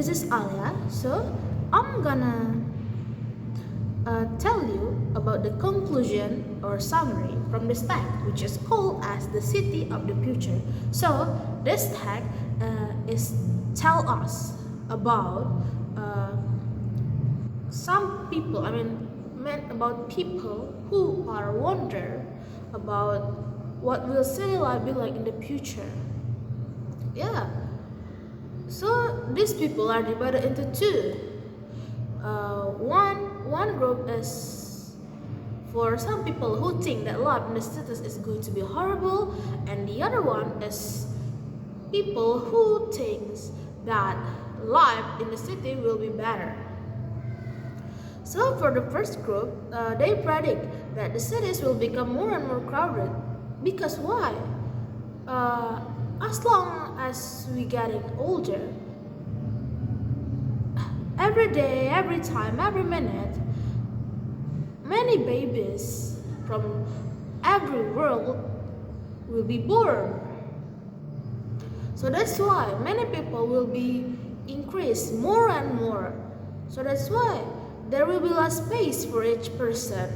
this is Alia. So I'm gonna tell you about the conclusion or summary from this tag, which is called as the city of the future. So this tag is tell us about some people. Meant about people who are wonder about what will city life be like in the future. Yeah. So these people are divided into two. One group is for some people who think that life in the cities is going to be horrible, and the other one is people who thinks that life in the city will be better. So for the first group, they predict that the cities will become more and more crowded. Because why? As long as we getting older, every day, every time, every minute, many babies from every world will be born. So that's why many people will be increased more and more. So that's why there will be less space for each person.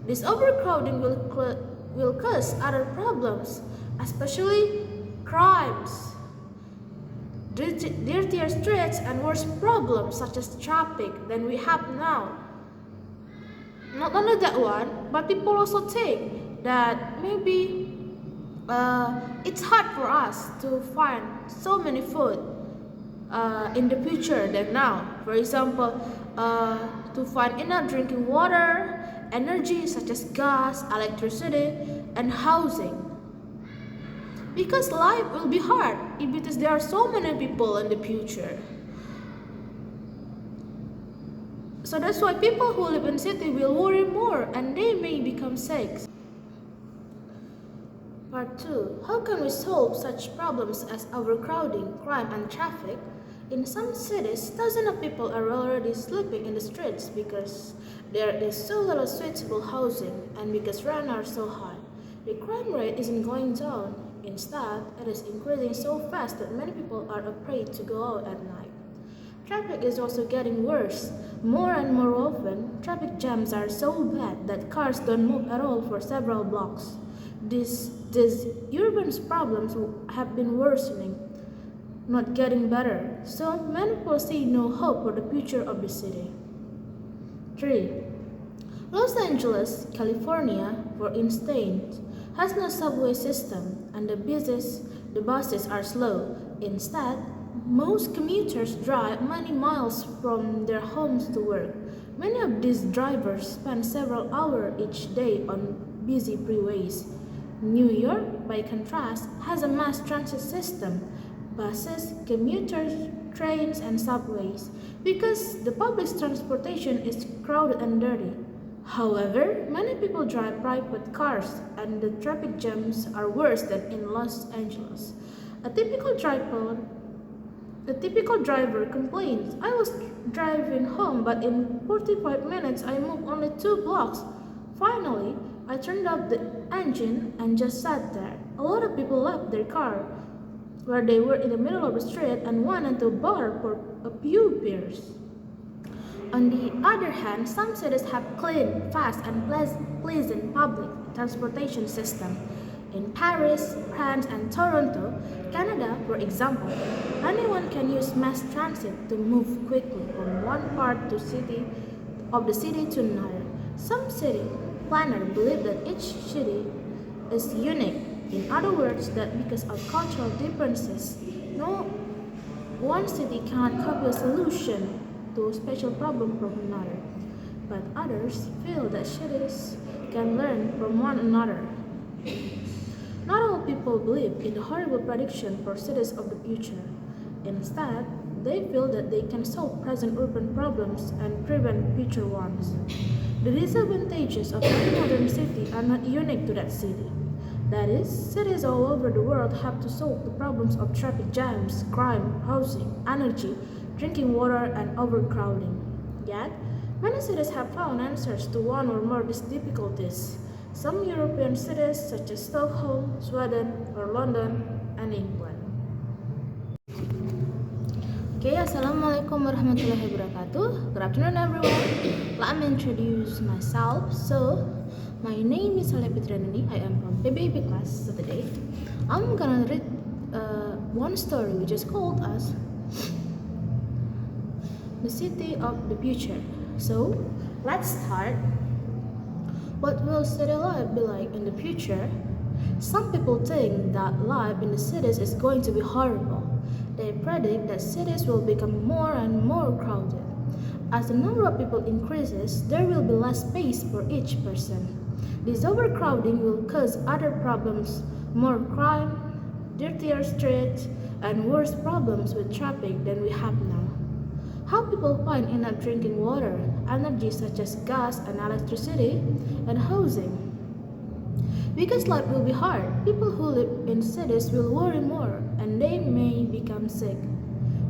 This overcrowding will cause other problems, especially crimes, dirtier streets, and worse problems such as traffic than we have now. Not only that one, but people also think that maybe it's hard for us to find so many food in the future than now. For example, to find enough drinking water, energy such as gas, electricity, and housing. Because life will be hard because there are so many people in the future. So that's why people who live in city will worry more and they may become sick. Part 2. How can we solve such problems as overcrowding, crime, and traffic? In some cities, thousands of people are already sleeping in the streets because there is so little suitable housing and because rents are so high. The crime rate isn't going down. Instead, it is increasing so fast that many people are afraid to go out at night. Traffic is also getting worse. More and more often, traffic jams are so bad that cars don't move at all for several blocks. These urban problems have been worsening, not getting better. So many people see no hope for the future of the city. 3. Los Angeles, California, for instance, has no subway system and the buses are slow. Instead, most commuters drive many miles from their homes to work. Many of these drivers spend several hours each day on busy freeways. New York, by contrast, has a mass transit system, buses, commuters, trains, and subways, because the public transportation is crowded and dirty. However, many people drive private cars and the traffic jams are worse than in Los Angeles. A typical driver complains, "I was driving home, but in 45 minutes I moved only 2 blocks. Finally, I turned off the engine and just sat there." A lot of people left their car where they were in the middle of the street and went into a bar for a few beers. On the other hand, some cities have clean, fast, and pleasant public transportation system. In Paris, France, and Toronto, Canada, for example, anyone can use mass transit to move quickly from one part of the city to another. Some city planners believe that each city is unique. In other words, that because of cultural differences, no one city can copy a solution to a special problem from another. But others feel that cities can learn from one another. Not all people believe in the horrible prediction for cities of the future. Instead, they feel that they can solve present urban problems and prevent future ones. The disadvantages of any modern city are not unique to that city. That is, cities all over the world have to solve the problems of traffic jams, crime, housing, energy, drinking water, and overcrowding. Yet, many cities have found answers to one or more of these difficulties. Some European cities such as Stockholm, Sweden, or London, and England. Okay, Assalamualaikum warahmatullahi wabarakatuh. Good afternoon, everyone. Let me introduce myself. So, my name is Saleh Pitranani. I am from PBIP class. So today, I'm gonna read one story which is called as The City of the Future. So, let's start. What will city life be like in the future? Some people think that life in the cities is going to be horrible. They predict that cities will become more and more crowded. As the number of people increases, there will be less space for each person. This overcrowding will cause other problems, more crime, dirtier streets, and worse problems with traffic than we have now. How people find enough drinking water, energy such as gas and electricity, and housing? Because life will be hard, people who live in cities will worry more and they may become sick.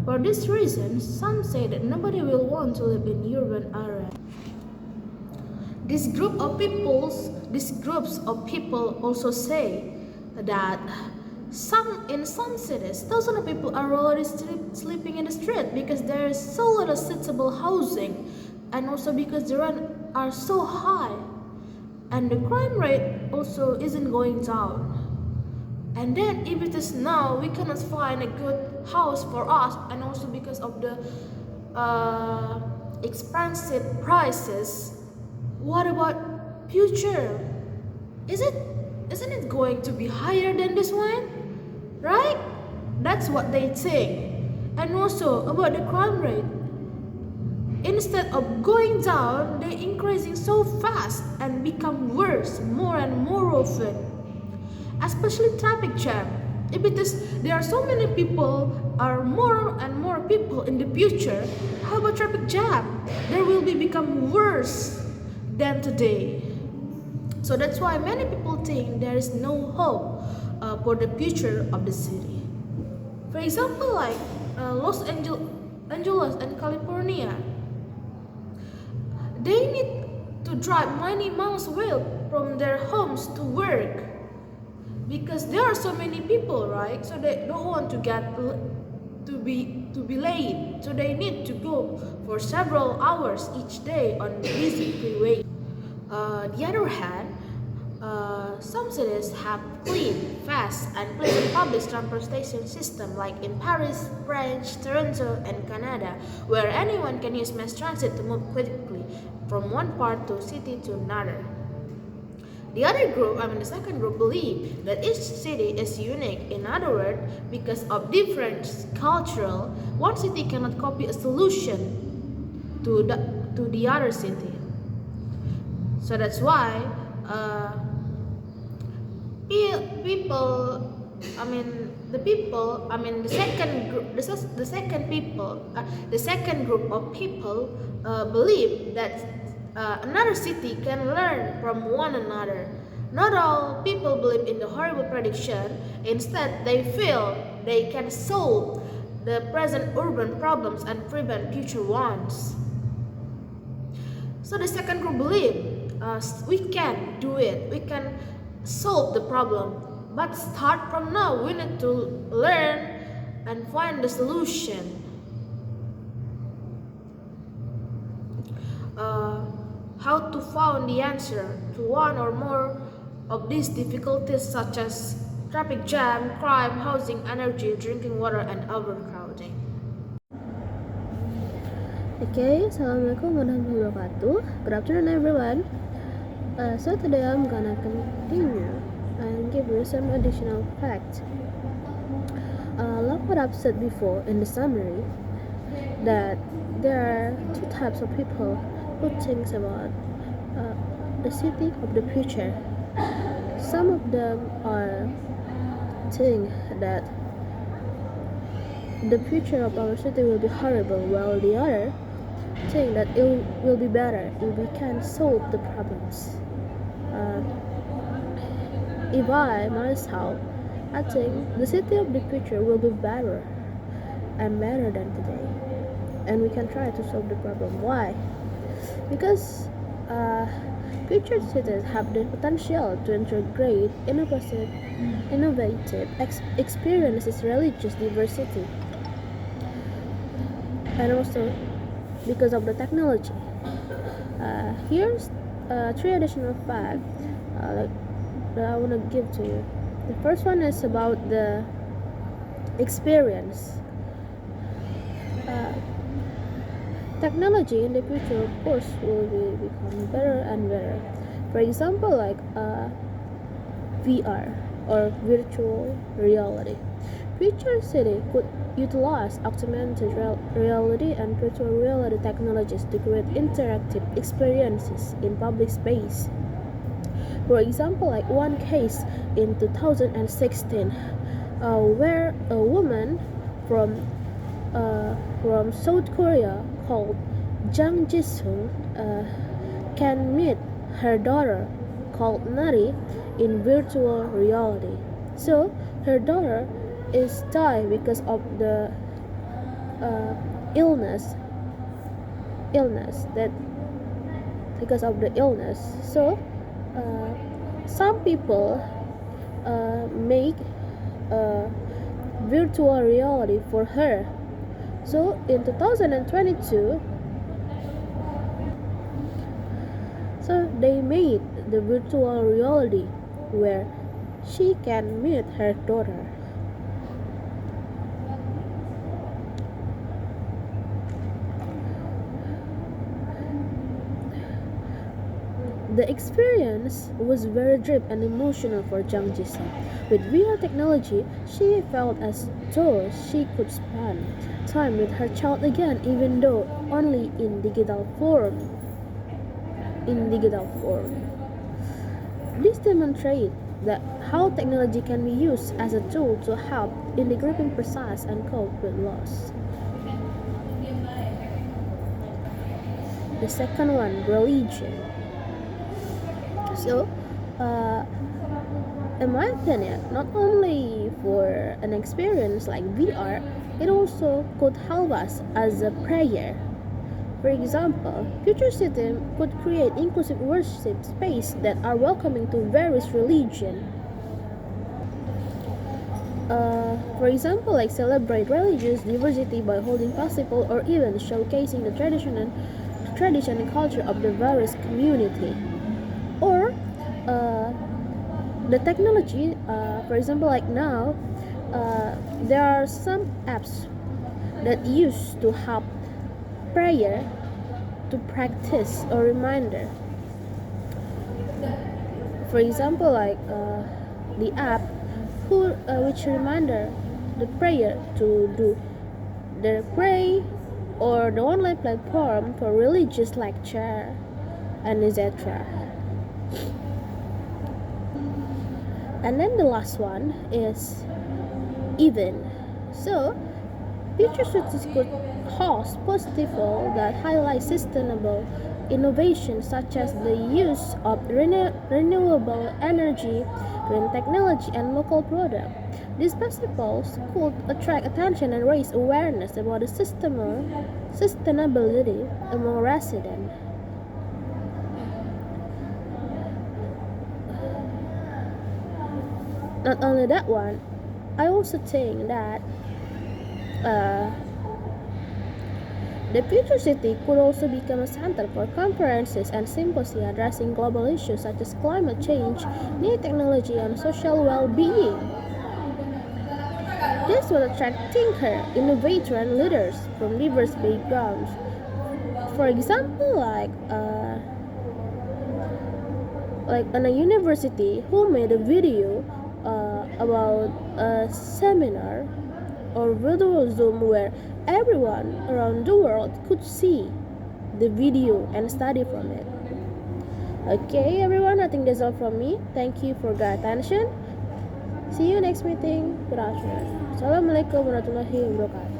For this reason, some say that nobody will want to live in urban areas. These groups of people also say that in some cities, thousands of people are already sleeping in the street because there is so little suitable housing, and also because the rent are so high. And the crime rate also isn't going down. And then if it is now we cannot find a good house for us, and also because of the expensive prices, what about future? Isn't it going to be higher than this one? Right? That's what they think. And also about the crime rate. Instead of going down, they're increasing so fast and become worse more and more often. Especially traffic jam. If it is there are so many people, are more and more people in the future, how about traffic jam? There will become worse than today. So that's why many people think there is no hope for the future of the city. For example, like Los Angeles and California. They need to drive many miles away from their homes to work because there are so many people, right? So they don't want to be late. So they need to go for several hours each day on busy freeway. The other hand, some cities have clean, fast, and pleasant public transportation system like in Paris, France, Toronto, and Canada, where anyone can use mass transit to move quickly from one part of city to another. The second group believe that each city is unique. In other words, because of different cultural, one city cannot copy a solution to the other city. So that's why the second group of people believe that another city can learn from one another. Not all people believe in the horrible prediction. Instead, they feel they can solve the present urban problems and prevent future ones. So the second group believe we can do it. We can solve the problem. But start from now. We need to learn and find the solution. How to find the answer to one or more of these difficulties such as traffic jam, crime, housing, energy, drinking water, and overcrowding. Okay, Assalamualaikum warahmatullahi wabarakatuh. Good afternoon, everyone. So today I'm gonna continue and give you some additional facts. Like what I've said before in the summary, that there are two types of people who thinks about the city of the future. Some of them are think that the future of our city will be horrible, while the other think that it will be better if we can solve the problems. If myself, I think the city of the future will be better and better than today, and we can try to solve the problem. Why? Because future cities have the potential to integrate innovative experiences, religious diversity. and also because of the technology. Here's three additional facts that I want to give to you. The first one is about the experience. Uh, Technology in the future, of course, will become better and better. For example, like VR or virtual reality. Future City could utilize augmented reality and virtual reality technologies to create interactive experiences in public space. For example, like one case in 2016, where a woman from South Korea called Jang Jisung can meet her daughter called Nari in virtual reality. So her daughter is died because of the uh, illness that because of the illness. So some people make virtual reality for her. So in 2022, so they made the virtual reality where she can meet her daughter. The experience was very deep and emotional for Jang Jisoo. With VR technology, she felt as though she could spend time with her child again, even though only in digital form. This demonstrates that how technology can be used as a tool to help in the grieving process and cope with loss. The second one, religion. So, in my opinion, not only for an experience like VR, it also could help us as a prayer. For example, Future City could create inclusive worship space that are welcoming to various religions. For example, like celebrate religious diversity by holding festival or even showcasing the tradition and culture of the various community. Or the technology, for example, like now, there are some apps that used to help prayer to practice a reminder. For example, like the app which reminder the prayer to do the pray, or the online platform for religious lecture and etc. And then the last one is event. So future cities could host festival that highlight sustainable innovation such as the use of renewable energy, green technology, and local products. These festivals could attract attention and raise awareness about the sustainability among residents. Not only that one, I also think that uh, the future city could also become a center for conferences and symposia addressing global issues such as climate change, new technology, and social well-being. This will attract thinkers, innovators, and leaders from diverse backgrounds. For example, like on a university who made a video about a seminar or virtual Zoom where everyone around the world could see the video and study from it. Okay, everyone, I think that's all from me. Thank you for your attention. See you next meeting. Good afternoon. Assalamualaikum warahmatullahi wabarakatuh.